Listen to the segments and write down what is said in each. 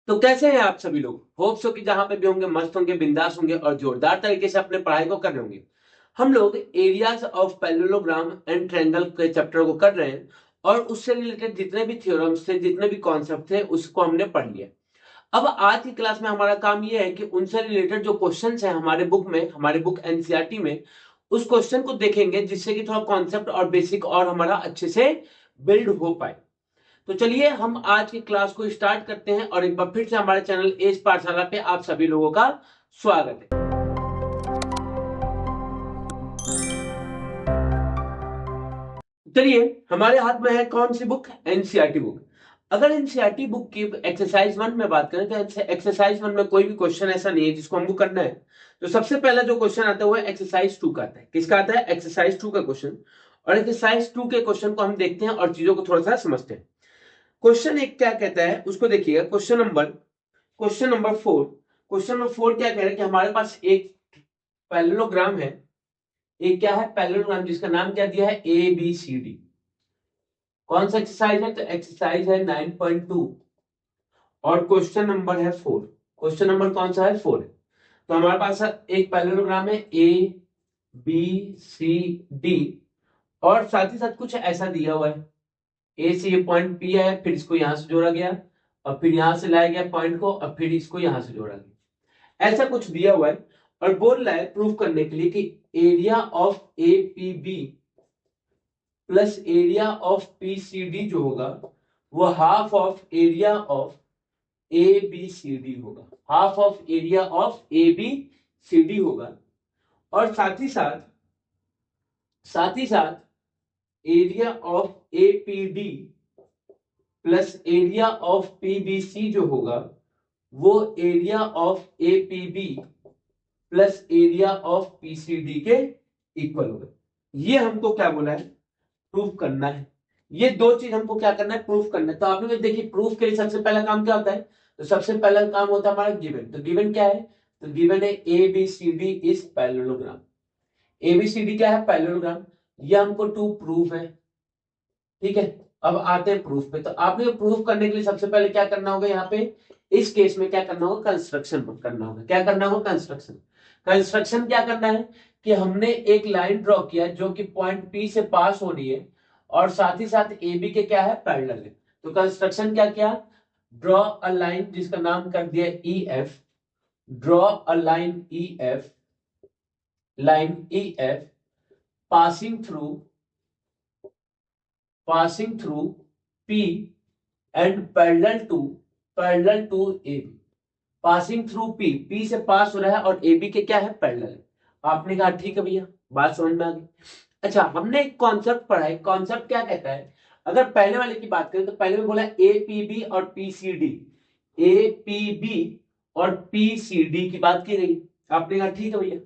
तो कैसे हैं आप सभी लोग? होप सो कि जहां पे भी होंगे मस्त होंगे, बिंदास होंगे और जोरदार तरीके से अपने पढ़ाई को कर रहे होंगे। हम लोग areas of parallelogram and triangle के चैप्टर को कर रहे हैं और उससे रिलेटेड जितने भी थ्योरम्स थे, जितने भी कॉन्सेप्ट थे, उसको हमने पढ़ लिया। अब आज की क्लास में हमारा काम यह है कि उनसे रिलेटेड जो क्वेश्चंस हैं हमारे बुक में, हमारे बुक एनसीईआरटी में, उस क्वेश्चन को देखेंगे जिससे कि थोड़ा कॉन्सेप्ट और बेसिक और हमारा अच्छे से बिल्ड हो पाए। तो चलिए हम आज की क्लास को स्टार्ट करते हैं और एक बार फिर से हमारे चैनल एज पाठशाला पे आप सभी लोगों का स्वागत है। चलिए, हमारे हाथ में है कौन सी बुक? NCERT book. अगर एनसीईआरटी बुक की एक्सरसाइज 1 में बात करें तो एक्सरसाइज 1 में कोई भी क्वेश्चन ऐसा नहीं है जिसको हमको करना है। तो सबसे पहला जो क्वेश्चन आता है वो एक्सरसाइज 2 का आता है। किसका आता है? एक्सरसाइज 2 का क्वेश्चन। और एक्सरसाइज 2 के क्वेश्चन को हम देखते हैं और चीजों को थोड़ा सा समझते हैं। क्वेश्चन एक क्या कहता है उसको देखिएगा। Question number 4। क्वेश्चन नंबर 4 क्या कह रहा है कि हमारे पास एक पैरेललोग्राम है। एक क्या है? पैरेललोग्राम, जिसका नाम क्या दिया है? A B C D. कौन सा एक्सरसाइज है? तो एक्सरसाइज है 9.2 और क्वेश्चन नंबर है 4। क्वेश्चन नंबर कौन सा है? 4 है। तो हमारे पास एक पैरेललोग्राम है ए बी सी डी और साथ ही साथ कुछ ऐसा दिया हुआ है। ए से ये पॉइंट पी है, फिर इसको यहां से जोड़ा गया और फिर यहां से लाया गया पॉइंट को और फिर इसको यहां से जोड़ा गया। ऐसा कुछ दिया हुआ है और बोल रहा है प्रूव करने के लिए कि area of A P B plus area of P C D जो होगा वो half of area of A B C D होगा। Half of area of A B C D होगा। और साथ ही साथ area of A P D plus area of P B C जो होगा वो area of A P B plus area of P C D के इक्वल होगा। ये हमको क्या बोला है? प्रूफ करना है। ये दो चीज हमको क्या करना है? प्रूफ करना है। तो आप लोग देखिए, प्रूफ के लिए सबसे पहला काम क्या होता है? तो सबसे पहला काम होता है हमारा गिवन। तो गिवन क्या है? तो गिवन है A B C D is parallelogram. A B C D क्या है? पैरेललोग्राम। ये हमको टू प्रूफ है। ठीक है, अब आते हैं प्रूफ पे। तो आपने प्रूफ करने के लिए सबसे पहले क्या करना होगा? यहाँ पे इस केस में क्या करना होगा? कंस्ट्रक्शन करना होगा। क्या करना होगा? कंस्ट्रक्शन। कंस्ट्रक्शन क्या करना है कि हमने एक लाइन ड्रॉ किया जो कि पॉइंट पी से पास हो रही है और साथ ही साथ ए बी के क्या है? पैरेलल है। तो कंस्ट्रक्शन क्या किया? ड्रॉ अ लाइन जिसका नाम कर दिया E F. Draw a line E F, line E F passing through P and parallel to AB। Passing through P से पास हो रहा है और AB के क्या है? पैरेलल है। आपने कहा ठीक है भैया, बात समझ में आ गई। अच्छा, हमने एक कॉन्सेप्ट पढ़ा है। कॉन्सेप्ट क्या कहता है? अगर पहले वाले की बात करें तो पहले में बोला APB और PCD। APB और PCD की बात की गई। आपने कहा ठीक है भैया,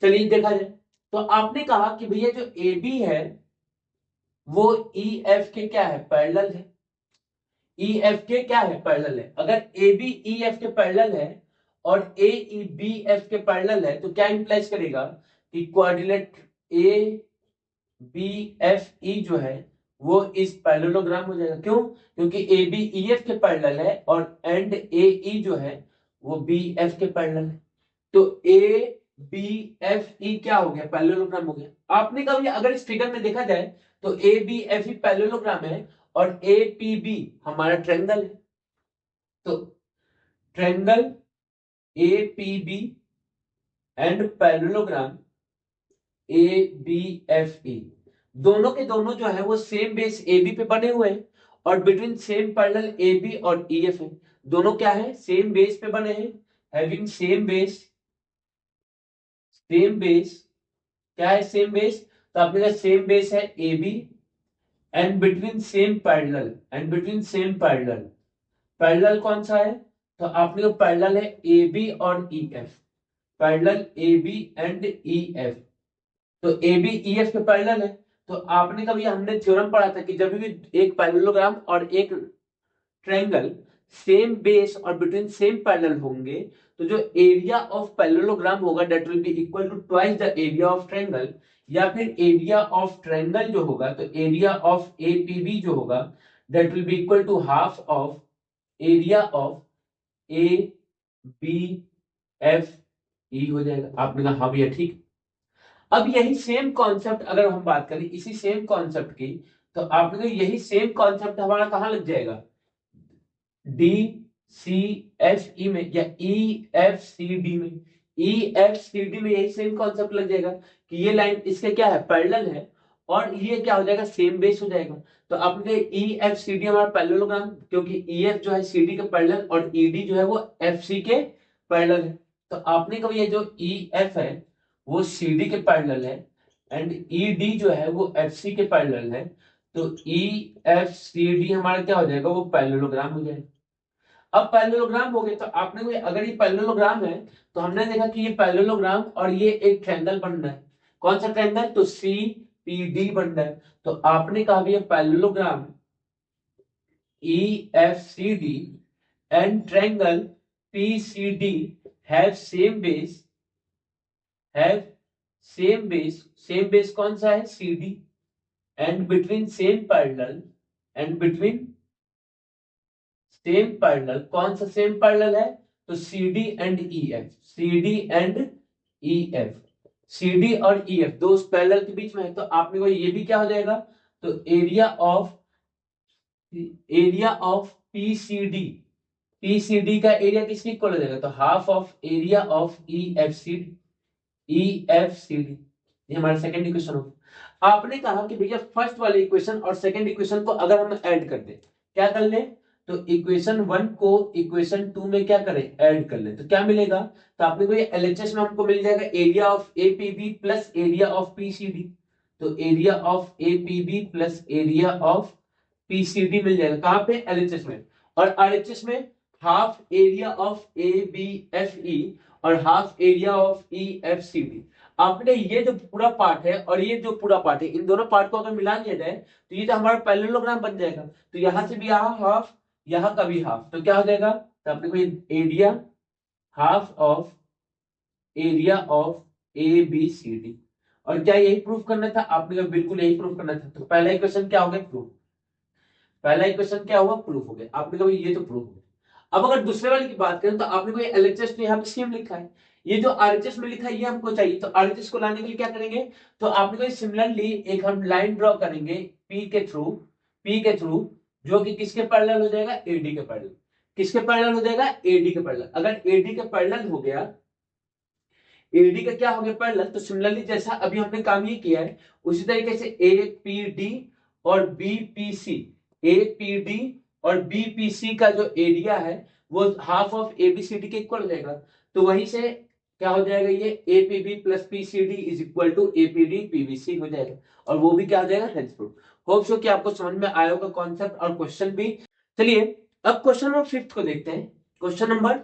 चलिए देखा जाए। तो आपने कहा कि भैया जो AB है वो EF के क्या है? पैरेलल है। EF के क्या है? पैरेलल है। अगर AB EF के पैरेलल है और AE BF के पैरेलल है तो क्या इंप्लाइज करेगा कि कोऑर्डिनेट ABFE जो है वो इस पैरेललोग्राम हो जाएगा। क्यों? क्योंकि AB EF के पैरेलल है और एंड AE जो है वो BF के पैरेलल है। तो ABFE क्या हो गया? पैरेललोग्राम हो गया। आपने कहा अगर इस फिगर में देखा जाए तो ABFE पैरेललोग्राम है और APB हमारा ट्रायंगल है। तो triangle APB and parallelogram ABFE दोनों के दोनों जो है वो सेम बेस AB पे बने हुए हैं और बिटवीन सेम पैरेलल AB और EF है। दोनों क्या है? सेम बेस पे बने हैं। हैविंग सेम बेस क्या है? Same base. तो आपने कहा सेम बेस है AB and between same parallel. Parallel कौन सा है? तो आपने को पैरेलल है AB और EF। Parallel AB and EF। तो AB EF के पैरेलल है। तो आपने कभी हमने थ्योरम पढ़ा था कि जब भी एक पैरेललोग्राम और एक ट्रायंगल सेम बेस और बिटवीन सेम पैरेलल होंगे तो जो एरिया ऑफ पैरेललोग्राम होगा that will be equal to twice the area of triangle. या फिर एरिया ऑफ ट्रायंगल जो होगा तो एरिया ऑफ एपीबी जो होगा that will be equal to half of area of A B F E हो जाएगा। आपने कहा हाँ भैया ठीक। अब यही सेम कॉन्सेप्ट अगर हम बात करें इसी सेम कॉन्सेप्ट की, तो आपने कहा यही सेम कॉन्सेप्ट हमारा कहाँ लग जाएगा, डी सी एफ ई में या ई एफ सी डी में। ई एफ सी डी में यही सेम कॉन्सेप्ट लग जाएगा कि ये लाइन इसके क्या है, पैरेलल है, और ये क्या हो जाएगा, सेम बेस हो जाएगा। तो आपने ई एफ सी डी हमारा पैरेललोग्राम, क्योंकि ई एफ जो है सी डी के पैरेलल और ई डी जो है वो एफ सी के पैरेलल है। तो आपने कहा ये जो ई एफ है वो सी डी के पैरेलल है एंड ई डी जो है वो एफ सी के पैरेलल है। तो ई एफ सी डी हमारा क्या हो जाएगा, वो पैरेललोग्राम हो जाएगा। अब पैरेललोग्राम हो गए तो आपने कोई अगर ये पैरेललोग्राम है तो हमने देखा कि ये पैरेललोग्राम और ये एक ट्रायंगल बन रहा है। कौन सा ट्रायंगल, तो सी पी डी बन रहा है। तो आपने कहा भैया parallelogram E F C D and triangle P C D have same base, have same base कौन सा है, C D, and between same parallel, and between same parallel, कौन सा सेम पैरेलल है, तो C D and E F, C D and E F, C D और E F दो parallel के बीच में है। तो आपने को ये भी क्या हो जाएगा, तो एरिया ऑफ पीसीडी, पीसीडी का एरिया किसके इक्वल हो जाएगा, तो half of area of E F C D, E F C D. ये हमारा सेकंड इक्वेशन होगा। आपने कहा कि भैया फर्स्ट वाले इक्वेशन और सेकंड इक्वेशन को अगर हम ऐड कर दें, क्या कर लें, तो इक्वेशन 1 को इक्वेशन 2 में क्या करें, ऐड कर लें, तो क्या मिलेगा, तो आपने को ये एलएचएस में हमको मिल जाएगा area of APB plus area of PCD. तो area of APB plus area of PCD मिल जाएगा कहां पे, एलएचएस में। और आरएचएस में half area of A B F E और half area of E F C D. आपने ये जो पूरा पार्ट है और ये जो पूरा पार्ट है, इन दोनों पार्ट को अगर मिला लिया जाए तो ये तो हमारा पैरेललोग्राम बन जाएगा। तो यहां से भी यहाँ हाफ, यहां का भी हाफ, तो क्या हो जाएगा, तो आपने कोई area half of area of A B C D. और क्या यही प्रूफ करना था, आपने कहा बिल्कुल यही प्रूफ करना था। तो पहला इक्वेशन क्या हो गया, प्रूफ, पहला इक्वेशन क्या हुआ, प्रूफ हो गया। आपने कहा ये तो प्रूफ हो गया। अब अगर दूसरे वाले की बात करें तो आपने कोई एलएचएस तो यहाँ पे सेम लिखा है, ये जो आरएचएस में लिखा है ये हमको चाहिए। तो आरएचएस को लाने के लिए क्या करेंगे, तो आपने कोई सिमिलरली एक हम लाइन ड्रॉ करेंगे पी के थ्रू, जो कि किसके पैरेलल हो जाएगा, एडी के पैरेलल। किसके पैरेलल हो जाएगा, एडी के पैरेलल। अगर एडी के पैरेलल हो गया, एडी का क्या हो गया, पैरेलल, तो सिमिलरली जैसा अभी हमने काम ये किया है उसी तरीके से एपीडी और बीपीसी, एपीडी और बीपीसी का जो एरिया है वो हाफ ऑफ एबीसीडी के इक्वल हो जाएगा। तो वहीं से क्या हो जाएगा, ये APB plus PCD is equal to APD PBC हो जाएगा। और वो भी क्या हो जाएगा, हेंस प्रूफ। होप सो कि आपको समझ में आया होगा कॉन्सेप्ट और क्वेश्चन भी। चलिए अब क्वेश्चन नंबर 5 को देखते हैं। क्वेश्चन नंबर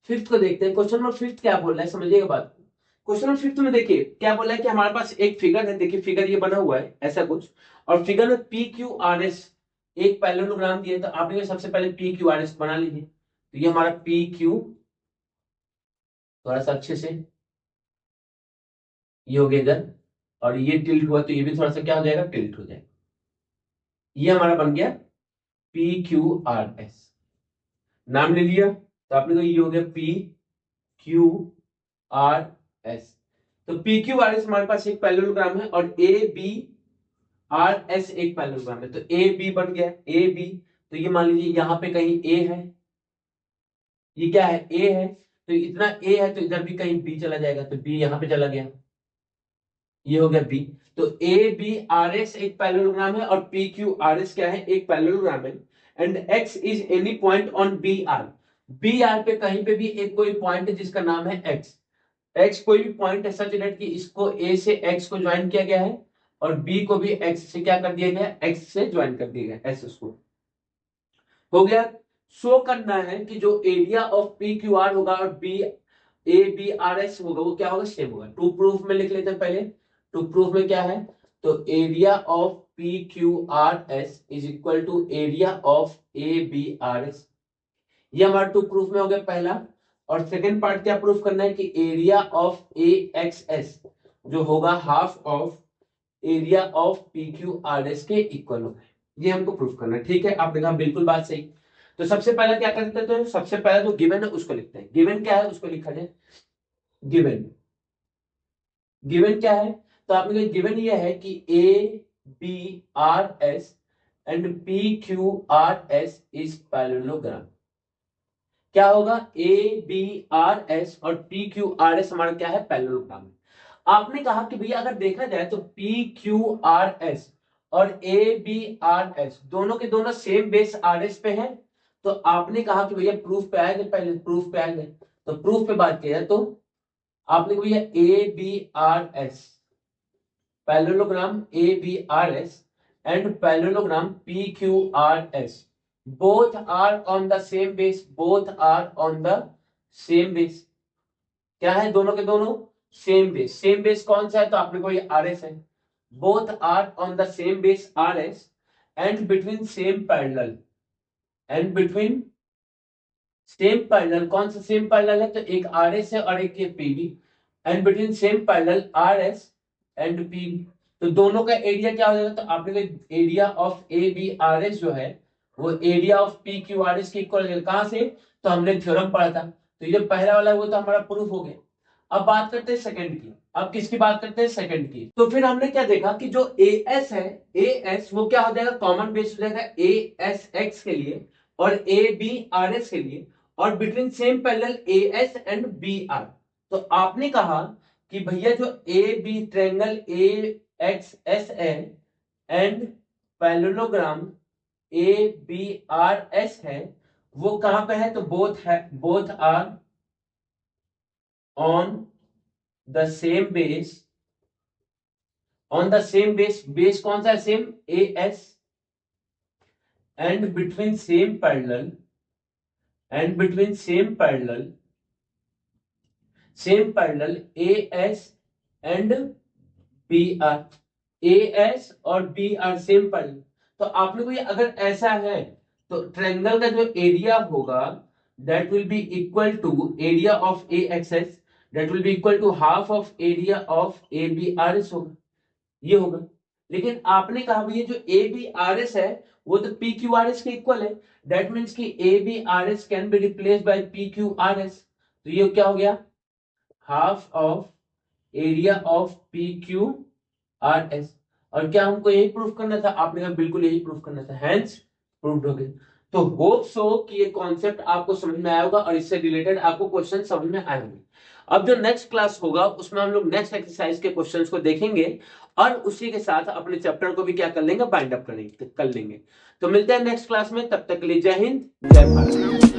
5 को देखते हैं। क्वेश्चन नंबर 5 क्या बोल रहा है, समझिएगा बात। क्वेश्चन नंबर 5 में देखिए क्या बोला है कि हमारे पास एक फिगर है। देखिए फिगर ये बना हुआ है ऐसा कुछ, और फिगर में पी क्यू आर एस एक पैरेललोग्राम दिया है। तो आपने सबसे पहले पी क्यू आर एस बना लीजिए। तो ये हमारा पी क्यू, थोड़ा सा अच्छे से, ये हो गया इधर, और ये टिल्ट हुआ तो ये भी थोड़ा सा क्या हो जाएगा, टिल्ट हो जाएगा। ये हमारा बन गया पी क्यू आर एस, नाम ले लिया। तो आपने कहा ये हो गया पी क्यू आर एस। तो पी क्यू आर एस हमारे पास एक पैरेललोग्राम है और ए बी आर एस एक पैरेललोग्राम है। तो ए बी बन गया, ए बी। तो ये मान लीजिए यहाँ पे कहीं ए है, ये क्या है, ए है। तो इतना ए है तो इधर भी कहीं बी चला जाएगा, तो बी यहाँ पे चला गया, ये हो गया बी। तो ए बी आर एस एक पैरेललोग्राम है और पी क्यू आर एस क्या है, एक पैरेललोग्राम है। And X is any point on B R, B R पे कहीं पे भी एक कोई पॉइंट है जिसका नाम है एक्स। एक्स कोई भी पॉइंट है सच दैट कि इसको ए से एक्स को ज्वाइन किया गया है और बी को भी एक्स से क्या कर दिया गया, एक्स से ज्वाइन कर दिया गया, ऐसे उसको हो गया। शो करना है कि जो area of P Q R होगा और B A B R S होगा वो क्या होगा, सेम होगा। टू प्रूफ में लिख लेते हैं पहले। टू प्रूफ में क्या है, तो area of P Q R S is equal to area of A B R S. ये हमारा टू प्रूफ में हो गया पहला। और सेकेंड पार्ट क्या प्रूफ करना है कि area of A X S जो होगा half of area of P Q R S के इक्वल होगा। ये हमको प्रूफ करना है, ठीक है। आपने कहा बिल्कुल बात सही। तो सबसे पहले क्या करते हैं, तो सबसे पहले जो गिवन है उसको लिखते हैं। गिवन क्या है उसको लिखा जाए। गिवन, गिवन क्या है, तो आपने गिवन ये है कि A B R S and P Q R S is parallelogram. क्या होगा, ए बी आर एस और पी क्यू आर एस हमारा क्या है, पैरेललोग्राम। आपने कहा कि भैया अगर देखा जाए तो पी क्यू आर एस और ए बी आर एस दोनों के दोनों सेम बेस आर एस पे है, तो आपने कहा कि भैया प्रूफ पे आएंगे, पहले प्रूफ पे आएंगे। तो प्रूफ पे बात किया तो आपने भैया A B R S parallelogram A B R S and parallelogram P Q R S both are on the same base, both are on the same base. क्या है, दोनों के दोनों सेम बेस। सेम बेस कौन सा है, तो आपने को ये आर एस है। Both are on the same base R S and between same parallel, and between same parallel, कौन सा सेम पैरेलल है, तो एक आर एस है और एक ये P B, and between same parallel R S and P B. तो दोनों का एरिया क्या हो जाएगा, तो आपने area of A B R S जो है वो area of P Q R S के इक्वल हो जाएगा। कहां से, तो हमने थ्योरम पढ़ा था। तो ये पहला वाला वो तो हमारा प्रूफ हो गया। अब बात करते हैं सेकंड की। अब किसकी बात करते हैं, सेकंड की। तो फिर हमने क्या देखा कि जो ए एस है, ए एस वो क्या हो जाएगा, कॉमन बेस हो जाएगा ए एस एक्स के लिए और ए बी आर एस के लिए, और between same parallel A S and B R. तो आपने कहा कि भैया जो A B triangle A X S है and parallelogram A B R S है वो कहां पे है, तो both are on the same base, on the same base, base कौन सा है, same A S, and between same parallel, and between same parallel, same parallel A S and B R, A S और B R same parallel. तो आपने को ये अगर ऐसा है तो ट्रायंगल का जो एरिया होगा that will be equal to area of AXS, that will be equal to half of area of ABRS होगा, ये होगा। लेकिन आपने कहा भी ये जो ABRS है वो तो PQRS के इक्वल है, that means कि ABRS can be replaced by PQRS। तो ये क्या हो गया, half of area of PQRS। और क्या हमको यही प्रूफ करना था, आपने कहा बिल्कुल यही प्रूफ करना था, हेंस प्रूव्ड हो गया। तो होप सो कि ये कॉन्सेप्ट आपको समझ में आया होगा और इससे रिलेटेड आपको क्वेश्चन समझ में आए होंगे। अब जो नेक्स्ट क्लास होगा उसमें हम लोग नेक्स्ट एक्सरसाइज के क्वेश्चंस को देखेंगे और उसी के साथ अपने चैप्टर को भी क्या कर लेंगे, बाइंड अप कर लेंगे। तो मिलते हैं नेक्स्ट क्लास में, तब तक के लिए जय हिंद जय भारत।